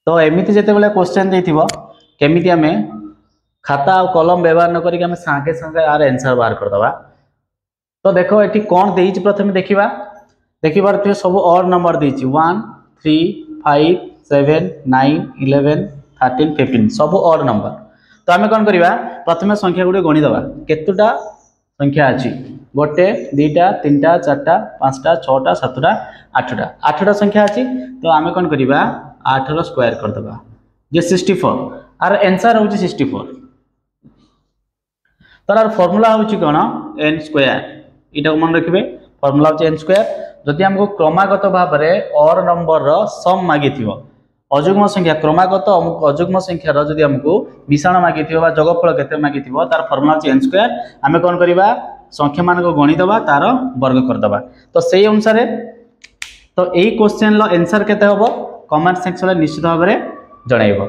तो एमती जिते क्वेश्चन देथिबो केमिति आमे खाता और कलम व्यवहार न करिक आमे संगे संगे आर आंसर बाहर कर दबा। तो देखो एठी कोन देइछ प्रथमे देखिबा देखिबार सब ऑड नंबर देइछ 1 3 5 7 9 11 13 15 सब ऑड नंबर। तो आमे कोन करिबा प्रथमे संख्या गुडी गणि दबा केतुटा संख्या अछि गोटे दुईटा तीनटा चारटा पांचटा छटा सातटा आठटा आठटा संख्या अछि। तो आमे कोन करिबा 8 रो स्क्वायर कर दबा जे 64 आर आंसर होची 64। तार फॉर्मूला होची कोन n स्क्वायर इटा मन रखिबे फॉर्मूला होची n स्क्वायर। जदि हमको क्रमागत भाव में और नंबर रो सम मागिथिबो अजुग्म संख्या क्रमागत अजुग्म संख्या रो जदि हमको मिश्रण मागिथिबो बा जोगफल केते मागिथिबो तार फॉर्मूला होची n स्क्वायर। आमे कोन करिबा संख्या मान को गणि दबा तार वर्ग कर दबा। तो सेही अनुसार तो एही क्वेश्चन लो आंसर केते होबो कमेंट सेक्शन में निश्चित भाव में जणाइबो।